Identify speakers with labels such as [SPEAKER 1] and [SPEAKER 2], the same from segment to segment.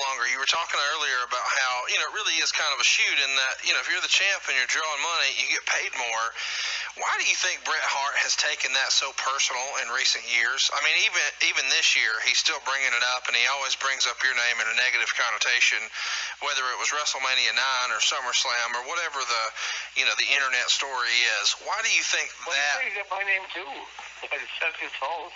[SPEAKER 1] longer. You were talking earlier about how, it really is kind of a shoot in that, if you're the champ and you're drawing money, you get paid more. Why do you think Bret Hart has taken that so personal in recent years? I mean, even this year, he's still bringing it up, and he always brings up your name in a negative connotation, whether it was WrestleMania 9 or SummerSlam or whatever the internet story is. Why do you think that?
[SPEAKER 2] He got my name too. It's his fault.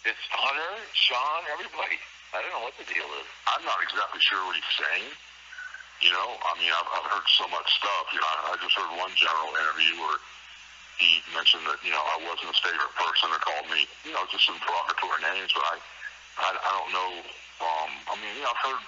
[SPEAKER 2] It's Hunter, Sean, everybody. I don't know what the deal is.
[SPEAKER 3] I'm not exactly sure what he's saying. I mean, I've heard so much stuff. I just heard one general interview where he mentioned that, I wasn't his favorite person or called me, just some derogatory names, but I don't know. I've heard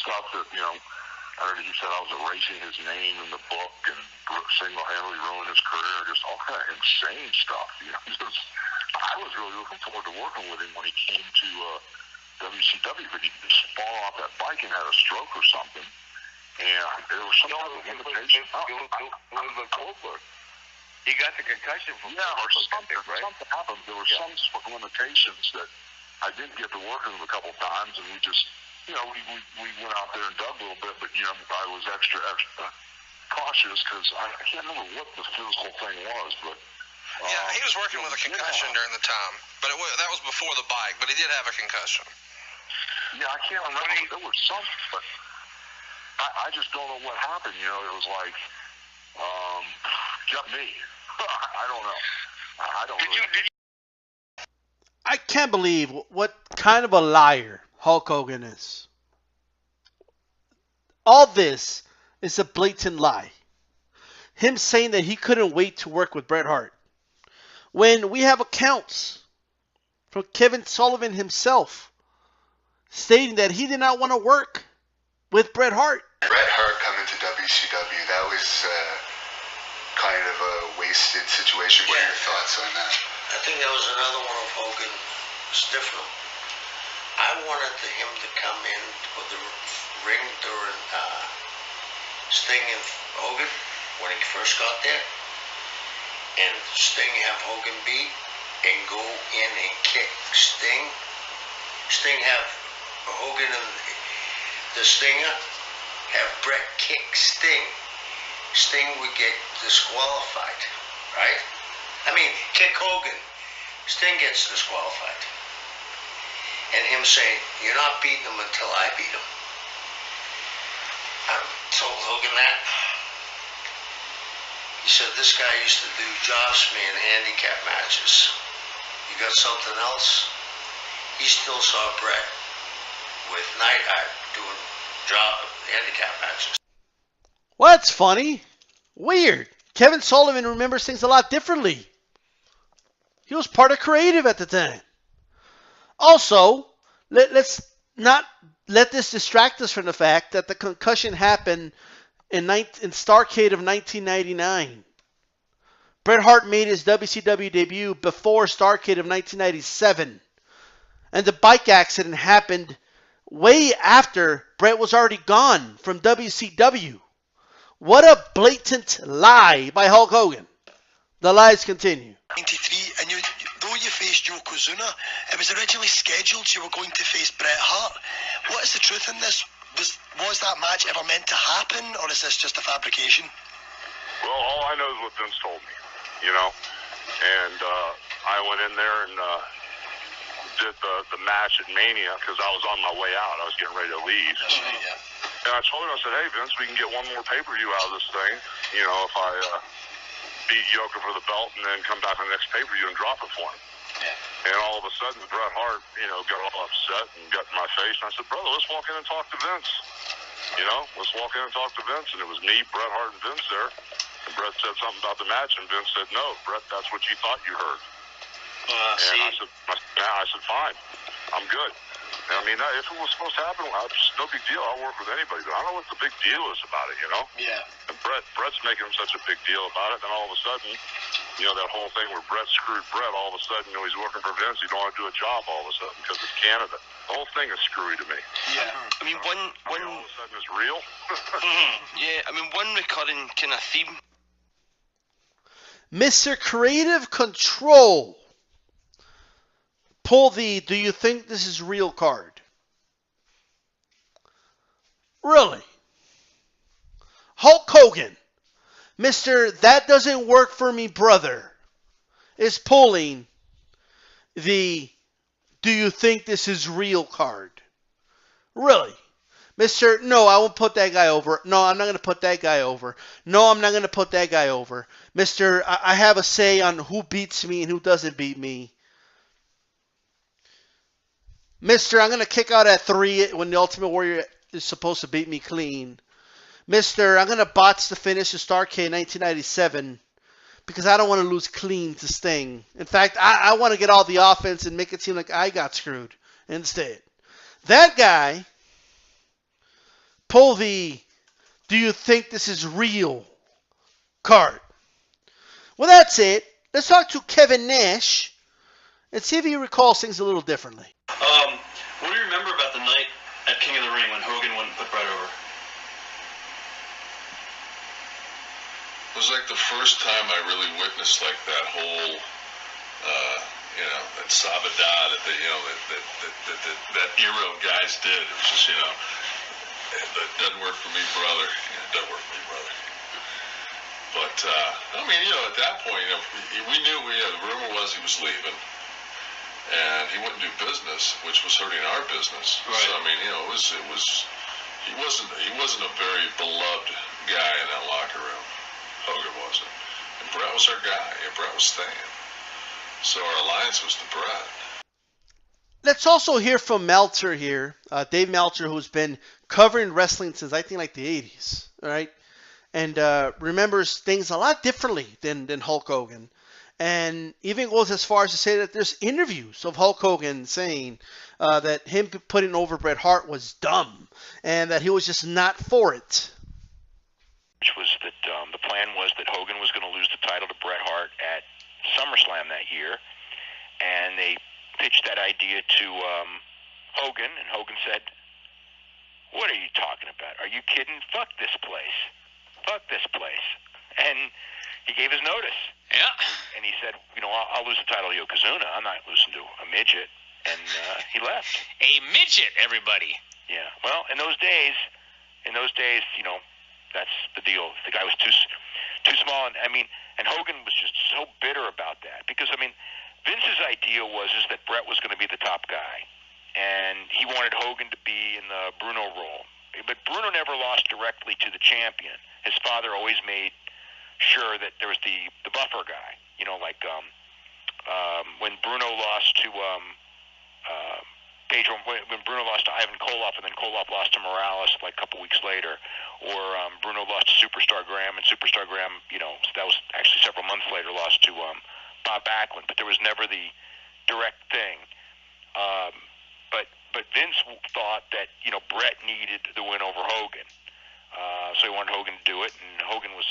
[SPEAKER 3] stuff that, I heard he said I was erasing his name in the book and single-handedly ruined his career, just all kind of insane stuff, I was really looking forward to working with him when he came to WCW, but he just fall off that bike and had a stroke or something, and there was some kind of limitation.
[SPEAKER 2] He got the concussion from
[SPEAKER 3] or something, right? Something happened. There were some sort of limitations that I didn't get to work with him a couple times, and we just, we went out there and dug a little bit, but, I was extra cautious because I can't remember what the physical thing was, but...
[SPEAKER 1] he was working with a concussion during the time, but that was before the bike, but he did have a concussion.
[SPEAKER 3] Yeah, I can't remember. There was something, but I just don't know what happened, It was like, got me. I don't know. I don't know.
[SPEAKER 4] I can't believe what kind of a liar Hulk Hogan is. All this is a blatant lie. Him saying that he couldn't wait to work with Bret Hart. When we have accounts from Kevin Sullivan himself stating that he did not want to work with Bret Hart.
[SPEAKER 5] Bret Hart coming to WCW, that was kind of a wasted situation. What are your thoughts on that?
[SPEAKER 6] I think that was another one of Hogan's different. I wanted him to come in with the ring during Sting and Hogan when he first got there, and Sting have Hogan beat and go in and kick Sting. Sting have Hogan and the Stinger have Bret kick Sting. Sting would get disqualified, right? I mean, kick Hogan. Sting gets disqualified. And him saying, you're not beating him until I beat him. I told Hogan that. He said, this guy used to do jobs for me in handicap matches. You got something else? He still saw Bret with Neidhart doing handicap matches.
[SPEAKER 4] Well, that's funny. Weird. Kevin Sullivan remembers things a lot differently. He was part of creative at the time. Also, let's not let this distract us from the fact that the concussion happened in Starrcade of 1999. Bret Hart made his WCW debut before Starrcade of 1997. And the bike accident happened way after Bret was already gone from WCW. What a blatant lie by Hulk Hogan. The lies continue.
[SPEAKER 7] 93, and though you faced Yokozuna, it was originally scheduled you were going to face Bret Hart. What is the truth in this? Was that match ever meant to happen, or is this just a fabrication?
[SPEAKER 3] Well, all I know is what Vince told me, and I went in there and did the match at Mania because I was on my way out. I was getting ready to leave.
[SPEAKER 7] That's right, yeah.
[SPEAKER 3] And I told him, I said, hey, Vince, we can get one more pay-per-view out of this thing, if I beat Yoko for the belt and then come back on the next pay-per-view and drop it for him. Yeah. And all of a sudden, Bret Hart, got all upset and got in my face. And I said, brother, let's walk in and talk to Vince. Let's walk in and talk to Vince. And it was me, Bret Hart, and Vince there. And Bret said something about the match, and Vince said, no, Bret, that's what you thought you heard. And I said, fine, I'm good. And I mean, if it was supposed to happen, no big deal. I'll work with anybody. But I don't know what the big deal is about it,
[SPEAKER 7] Yeah.
[SPEAKER 3] And Bret's making such a big deal about it. Then all of a sudden, that whole thing where Bret screwed Bret, all of a sudden, he's working for Vince. He don't want to do a job all of a sudden because it's Canada. The whole thing is screwy to me.
[SPEAKER 7] Yeah. I mean,
[SPEAKER 3] all of a sudden it's real.
[SPEAKER 7] Yeah, I mean, one recurring kind of theme.
[SPEAKER 4] Mr. Creative Control. Pull the "Do you think this is real" card. Really? Hulk Hogan, Mr. That Doesn't Work For Me brother, is pulling the Do You Think This Is Real card. Really? Mr. No, I won't put that guy over. No, I'm not going to put that guy over. No, I'm not going to put that guy over. Mr. I have a say on who beats me and who doesn't beat me. Mr. I'm going to kick out at 3 when the Ultimate Warrior is supposed to beat me clean. Mr. I'm going to botch the finish of Starrcade 1997 because I don't want to lose clean to Sting. In fact, I want to get all the offense and make it seem like I got screwed instead. That guy pull the Do You Think This Is Real card. Well, that's it. Let's talk to Kevin Nash and see if he recalls things a little differently.
[SPEAKER 8] What do you remember about the night at King of the Ring when Hogan wouldn't put Bret over?
[SPEAKER 3] It was like the first time I really witnessed like that whole, that sabada that era of guys did. It was just, that doesn't work for me, brother. It doesn't work for me, brother. But, at that point, we knew the rumor was he was leaving. And he wouldn't do business, which was hurting our business.
[SPEAKER 8] Right.
[SPEAKER 3] So he wasn't a very beloved guy in that locker room. Hogan wasn't, and Bret was our guy, and Bret was staying. So our alliance was to Bret.
[SPEAKER 4] Let's also hear from Meltzer here, Dave Meltzer, who's been covering wrestling since I think like the 80s, right? And remembers things a lot differently than Hulk Hogan. And even goes as far as to say that there's interviews of Hulk Hogan saying that him putting over Bret Hart was dumb and that he was just not for it.
[SPEAKER 9] Which was that the plan was that Hogan was going to lose the title to Bret Hart at SummerSlam that year. And they pitched that idea to Hogan, and Hogan said, "What are you talking about? Are you kidding? Fuck this place. Fuck this place." And he gave his notice.
[SPEAKER 10] Yeah.
[SPEAKER 9] And he said, I'll lose the title to Yokozuna. I'm not losing to a midget. And he left.
[SPEAKER 10] A midget, everybody.
[SPEAKER 9] Yeah. Well, in those days, that's the deal. The guy was too small. And Hogan was just so bitter about that. Because, Vince's idea was that Bret was going to be the top guy. And he wanted Hogan to be in the Bruno role. But Bruno never lost directly to the champion. His father always made sure that there was the buffer guy, when Bruno lost to Pedro, when Bruno lost to Ivan Koloff, and then Koloff lost to Morales like a couple weeks later, or Bruno lost to Superstar Graham, and Superstar Graham, that was actually several months later, lost to Bob Backlund, but there was never the direct thing. But Vince thought that Bret needed the win over Hogan, so he wanted Hogan to do it, and Hogan was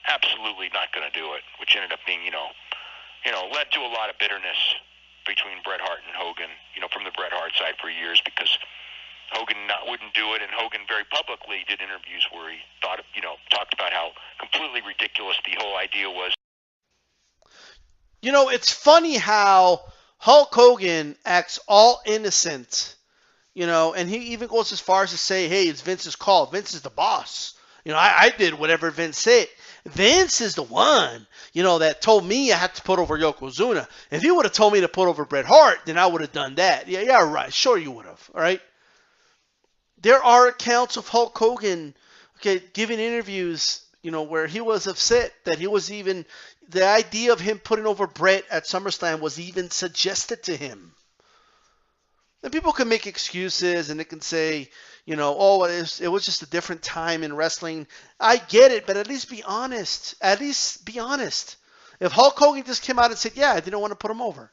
[SPEAKER 9] absolutely not going to do it, which ended up being, led to a lot of bitterness between Bret Hart and Hogan, from the Bret Hart side for years, because Hogan wouldn't do it, and Hogan very publicly did interviews where he talked about how completely ridiculous the whole idea was.
[SPEAKER 4] It's funny how Hulk Hogan acts all innocent, and he even goes as far as to say, hey, it's Vince's call. Vince is the boss. I did whatever Vince said. Vince is the one, that told me I had to put over Yokozuna. If you would have told me to put over Bret Hart, then I would have done that. Yeah, right. Sure you would have. All right. There are accounts of Hulk Hogan, giving interviews, where he was upset that he was even, the idea of him putting over Bret at SummerSlam was even suggested to him. And people can make excuses and they can say, it was just a different time in wrestling. I get it, but at least be honest. At least be honest. If Hulk Hogan just came out and said, yeah, I didn't want to put him over,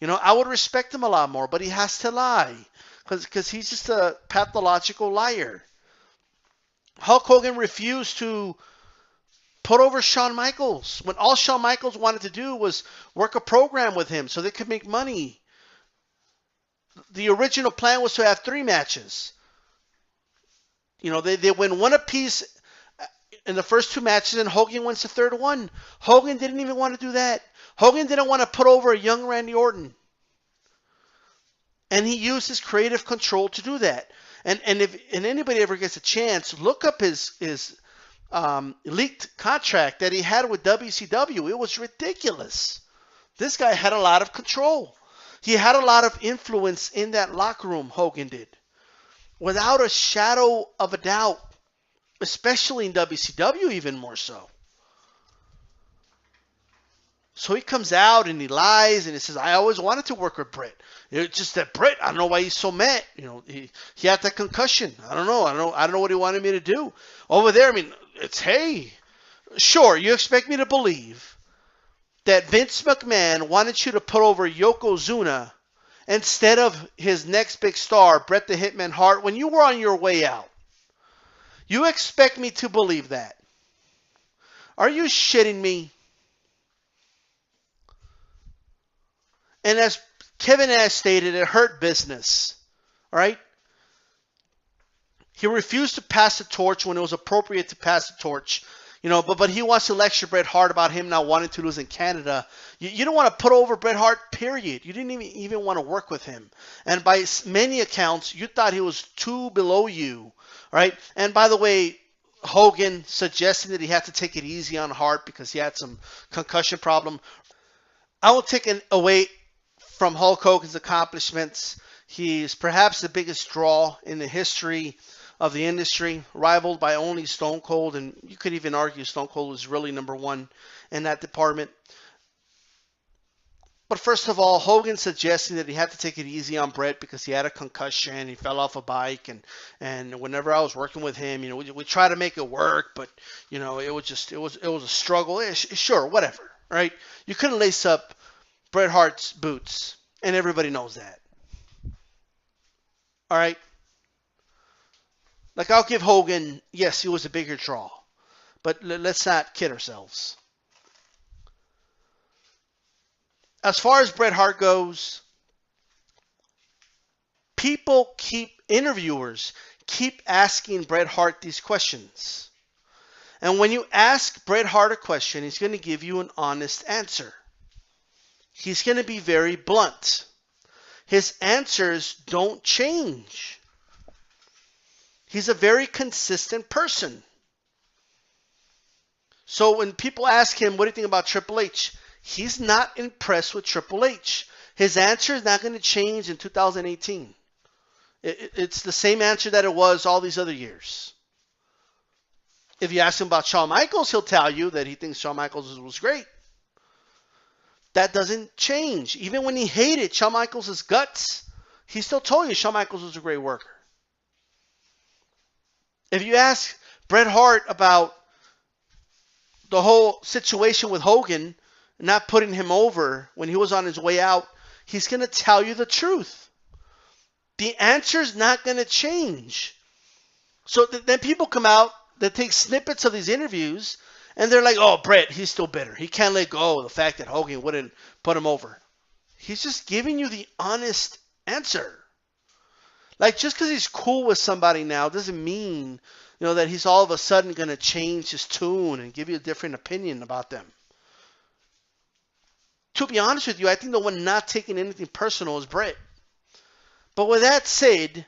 [SPEAKER 4] I would respect him a lot more, but he has to lie because he's just a pathological liar. Hulk Hogan refused to put over Shawn Michaels when all Shawn Michaels wanted to do was work a program with him so they could make money. The original plan was to have 3 matches. They win one apiece in the first 2 matches, and Hogan wins the third one. Hogan didn't even want to do that. Hogan didn't want to put over a young Randy Orton. And he used his creative control to do that. And if anybody ever gets a chance, look up his leaked contract that he had with WCW. It was ridiculous. This guy had a lot of control. He had a lot of influence in that locker room, Hogan did. Without a shadow of a doubt. Especially in WCW, even more so. So he comes out and he lies and he says, I always wanted to work with Bret. It's just that Bret, I don't know why he's so mad. You know, he had that concussion. I don't know what he wanted me to do. Over there, I mean, it's, hey, sure, you expect me to believe that Vince McMahon wanted you to put over Yokozuna instead of his next big star, Bret the Hitman Hart, when you were on your way out. You expect me to believe that? Are you shitting me? And as Kevin Nash stated, it hurt business. All right? He refused to pass the torch when it was appropriate to pass the torch. You know, but he wants to lecture Bret Hart about him not wanting to lose in Canada. You don't want to put over Bret Hart, period. You didn't even want to work with him. And by many accounts, you thought he was too below you. Right? And by the way, Hogan suggesting that he had to take it easy on Hart because he had some concussion problem. I will take it away from Hulk Hogan's accomplishments. He's perhaps the biggest draw in the history of the industry, rivaled by only Stone Cold, and you could even argue Stone Cold was really number one in that department. But first of all, Hogan suggesting that he had to take it easy on Bret because he had a concussion, he fell off a bike, and whenever I was working with him, you know, we try to make it work, but you know, it was a struggle. Sure, whatever, right? You couldn't lace up Bret Hart's boots, and everybody knows that. All right. Like, I'll give Hogan, yes, he was a bigger draw, but let's not kid ourselves. As far as Bret Hart goes, interviewers keep asking Bret Hart these questions. And when you ask Bret Hart a question, he's going to give you an honest answer. He's going to be very blunt. His answers don't change. He's a very consistent person. So when people ask him, what do you think about Triple H? He's not impressed with Triple H. His answer is not going to change in 2018. It's the same answer that it was all these other years. If you ask him about Shawn Michaels, he'll tell you that he thinks Shawn Michaels was great. That doesn't change. Even when he hated Shawn Michaels' guts, he still told you Shawn Michaels was a great worker. If you ask Bret Hart about the whole situation with Hogan, not putting him over when he was on his way out, he's going to tell you the truth. The answer's not going to change. So then people come out that take snippets of these interviews and they're like, oh, Bret, he's still bitter. He can't let go of the fact that Hogan wouldn't put him over. He's just giving you the honest answer. Like, just because he's cool with somebody now doesn't mean, you know, that he's all of a sudden going to change his tune and give you a different opinion about them. To be honest with you, I think the one not taking anything personal is Bret. But with that said,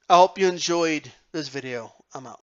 [SPEAKER 4] I hope you enjoyed this video. I'm out.